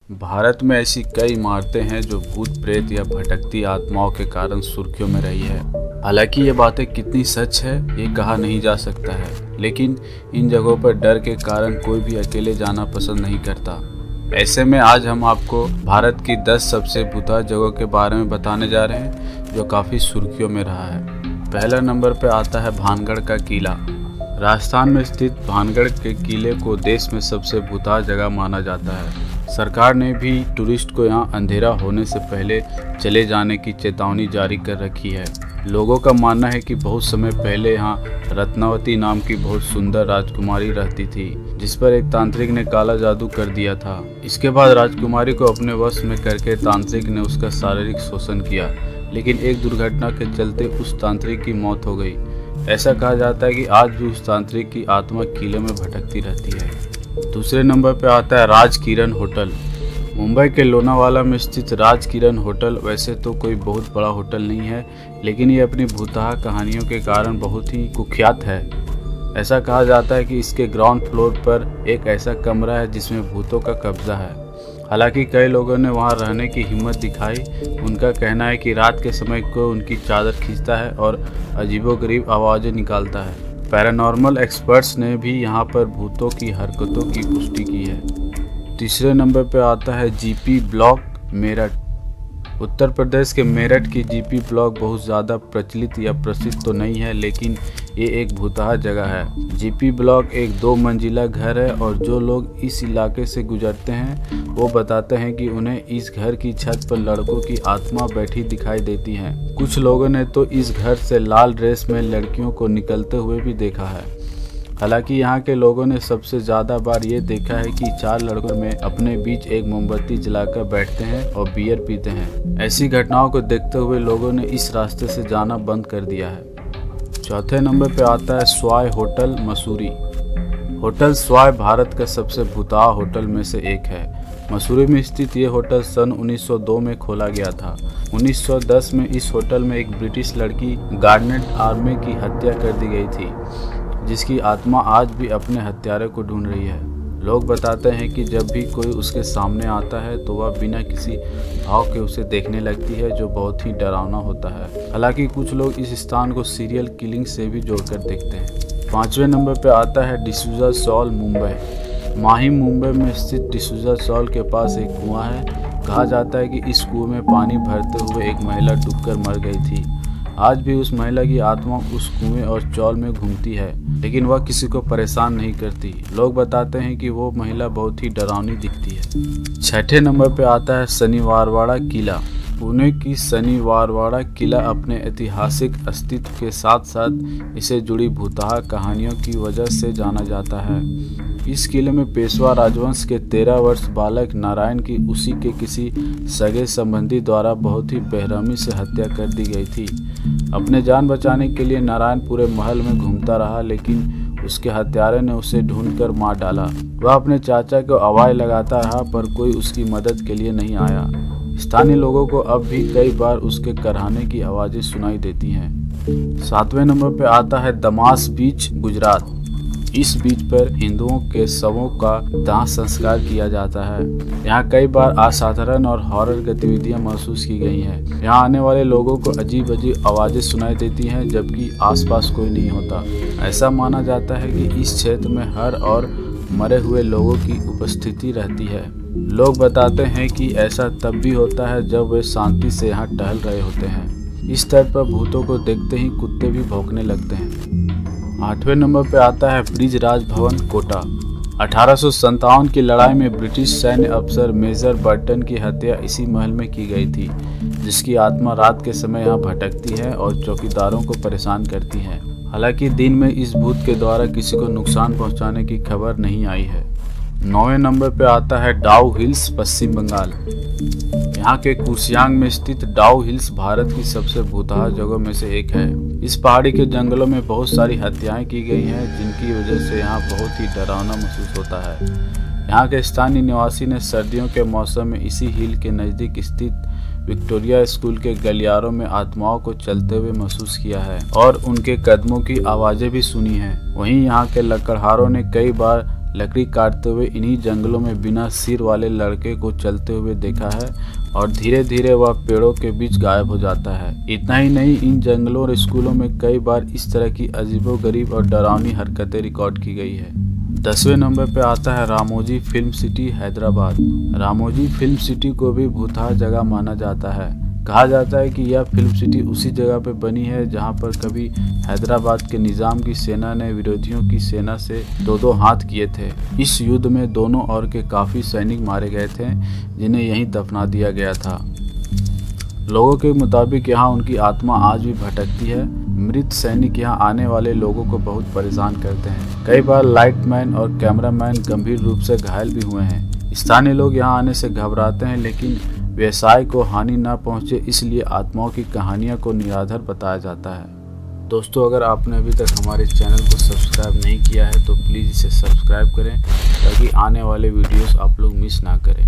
भारत में ऐसी कई इमारतें हैं जो भूत प्रेत या भटकती आत्माओं के कारण सुर्खियों में रही है। हालांकि ये बातें कितनी सच है ये कहा नहीं जा सकता है, लेकिन इन जगहों पर डर के कारण कोई भी अकेले जाना पसंद नहीं करता। ऐसे में आज हम आपको भारत की 10 सबसे भूतिया जगहों के बारे में बताने जा रहे हैं जो काफ़ी सुर्खियों में रहा है। पहला नंबर पर आता है भानगढ़ का किला। राजस्थान में स्थित भानगढ़ के किले को देश में सबसे भूतिया जगह माना जाता है। सरकार ने भी टूरिस्ट को यहाँ अंधेरा होने से पहले चले जाने की चेतावनी जारी कर रखी है। लोगों का मानना है कि बहुत समय पहले यहाँ रत्नावती नाम की बहुत सुंदर राजकुमारी रहती थी, जिस पर एक तांत्रिक ने काला जादू कर दिया था। इसके बाद राजकुमारी को अपने वश में करके तांत्रिक ने उसका शारीरिक शोषण किया, लेकिन एक दुर्घटना के चलते उस तांत्रिक की मौत हो गई। ऐसा कहा जाता है कि आज भी उस तांत्रिक की आत्मा किले में भटकती रहती है। दूसरे नंबर पर आता है राजकिरण होटल। मुंबई के लोनावाला में स्थित राजकिरण होटल वैसे तो कोई बहुत बड़ा होटल नहीं है, लेकिन ये अपनी भूतिया कहानियों के कारण बहुत ही कुख्यात है। ऐसा कहा जाता है कि इसके ग्राउंड फ्लोर पर एक ऐसा कमरा है जिसमें भूतों का कब्जा है। हालांकि कई लोगों ने वहां रहने की हिम्मत दिखाई। उनका कहना है कि रात के समय कोई उनकी चादर खींचता है और अजीबोगरीब आवाज़ें निकालता है। पैरानॉर्मल एक्सपर्ट्स ने भी यहां पर भूतों की हरकतों की पुष्टि की है। तीसरे नंबर पर आता है जीपी ब्लॉक मेरठ। उत्तर प्रदेश के मेरठ की जीपी ब्लॉक बहुत ज़्यादा प्रचलित या प्रसिद्ध तो नहीं है, लेकिन ये एक भूतिया जगह है। जीपी ब्लॉक एक 2 मंजिला घर है और जो लोग इस इलाके से गुजरते हैं वो बताते हैं कि उन्हें इस घर की छत पर लड़कों की आत्मा बैठी दिखाई देती है। कुछ लोगों ने तो इस घर से लाल ड्रेस में लड़कियों को निकलते हुए भी देखा है। हालांकि यहाँ के लोगों ने सबसे ज़्यादा बार ये देखा है कि 4 लड़कों में अपने बीच एक मोमबत्ती जलाकर बैठते हैं और बियर पीते हैं। ऐसी घटनाओं को देखते हुए लोगों ने इस रास्ते से जाना बंद कर दिया है। चौथे नंबर पर आता है स्वाय होटल मसूरी। होटल स्वाय भारत का सबसे भूतिया होटल में से एक है। मसूरी में स्थित ये होटल सन 1902 में खोला गया था। 1910 में इस होटल में एक ब्रिटिश लड़की गार्नेट आर्मे की हत्या कर दी गई थी, जिसकी आत्मा आज भी अपने हत्यारे को ढूंढ रही है। लोग बताते हैं कि जब भी कोई उसके सामने आता है तो वह बिना किसी भाव के उसे देखने लगती है, जो बहुत ही डरावना होता है। हालांकि कुछ लोग इस स्थान को सीरियल किलिंग से भी जोड़कर देखते हैं। 5वें नंबर पर आता है डिसूजा सॉल मुंबई। माहिम मुंबई में स्थित डिसूजा सॉल के पास एक कुआं है। कहा जाता है कि इस कुएं में पानी भरते हुए एक महिला डूबकर मर गई थी। आज भी उस महिला की आत्मा उस कुएं और चौल में घूमती है, लेकिन वह किसी को परेशान नहीं करती। लोग बताते हैं कि वो महिला बहुत ही डरावनी दिखती है। 6ठे नंबर पर आता है शनिवारवाड़ा किला। पुणे की शनिवारवाड़ा किला अपने ऐतिहासिक अस्तित्व के साथ साथ इसे जुड़ी भूतिया कहानियों की वजह से जाना जाता है। इस किले में पेशवा राजवंश के 13 वर्ष बालक नारायण की उसी के किसी सगे संबंधी द्वारा बहुत ही बेरहमी से हत्या कर दी गई थी। अपने जान बचाने के लिए नारायण पूरे महल में घूमता रहा, लेकिन उसके हत्यारे ने उसे ढूंढकर मार डाला। वह अपने चाचा को आवाज़ लगाता रहा, पर कोई उसकी मदद के लिए नहीं आया। स्थानीय लोगों को अब भी कई बार उसके कराहने की आवाज़ें सुनाई देती हैं। 7वें नंबर पर आता है दमास बीच, गुजरात। इस बीच पर हिंदुओं के शवों का दाह संस्कार किया जाता है। यहाँ कई बार असाधारण और हॉरर गतिविधियाँ महसूस की गई हैं। यहाँ आने वाले लोगों को अजीब अजीब आवाज़ें सुनाई देती हैं, जबकि आसपास कोई नहीं होता। ऐसा माना जाता है कि इस क्षेत्र में हर और मरे हुए लोगों की उपस्थिति रहती है। लोग बताते हैं कि ऐसा तब भी होता है जब वे शांति से यहाँ टहल रहे होते हैं। इस तरह पर भूतों को देखते ही कुत्ते भी भौंकने लगते हैं। 8वें नंबर पर आता है ब्रिजराज भवन, कोटा। 1857 की लड़ाई में ब्रिटिश सैन्य अफसर मेजर बर्टन की हत्या इसी महल में की गई थी, जिसकी आत्मा रात के समय यहाँ भटकती है और चौकीदारों को परेशान करती है। हालांकि दिन में इस भूत के द्वारा किसी को नुकसान पहुंचाने की खबर नहीं आई है। 9वें नंबर पर आता है डाउ हिल्स, पश्चिम बंगाल। यहाँ के कुर्सियांग में स्थित डाउ हिल्स भारत की सबसे भूतिया जगहों में से एक है। इस पहाड़ी के जंगलों में बहुत सारी हत्याएं की गई हैं, जिनकी वजह से यहाँ बहुत ही डरावना महसूस होता है। यहाँ के स्थानीय निवासी ने सर्दियों के मौसम में इसी हिल के नज़दीक स्थित विक्टोरिया स्कूल के गलियारों में आत्माओं को चलते हुए महसूस किया है और उनके कदमों की आवाज़ें भी सुनी हैं। वहीं यहाँ के लकड़हारों ने कई बार लकड़ी काटते हुए इन्हीं जंगलों में बिना सिर वाले लड़के को चलते हुए देखा है और धीरे धीरे वह पेड़ों के बीच गायब हो जाता है। इतना ही नहीं, इन जंगलों और स्कूलों में कई बार इस तरह की अजीबोगरीब और डरावनी हरकतें रिकॉर्ड की गई है। 10वें नंबर पर आता है Ramoji film city Hyderabad. Ramoji film city को भी भूतहा जगह माना जाता है। कहा जाता है कि यह फिल्म सिटी उसी जगह पर बनी है जहां पर कभी हैदराबाद के निज़ाम की सेना ने विरोधियों की सेना से दो हाथ किए थे। इस युद्ध में दोनों ओर के काफ़ी सैनिक मारे गए थे जिन्हें यहीं दफना दिया गया था। लोगों के मुताबिक यहाँ उनकी आत्मा आज भी भटकती है। मृत सैनिक यहाँ आने वाले लोगों को बहुत परेशान करते हैं। कई बार लाइटमैन और कैमरामैन गंभीर रूप से घायल भी हुए हैं। स्थानीय लोग यहाँ आने से घबराते हैं, लेकिन व्यवसाय को हानि न पहुंचे इसलिए आत्माओं की कहानियों को निराधार बताया जाता है। दोस्तों, अगर आपने अभी तक हमारे चैनल को सब्सक्राइब नहीं किया है तो प्लीज़ इसे सब्सक्राइब करें ताकि आने वाले वीडियोस आप लोग मिस ना करें।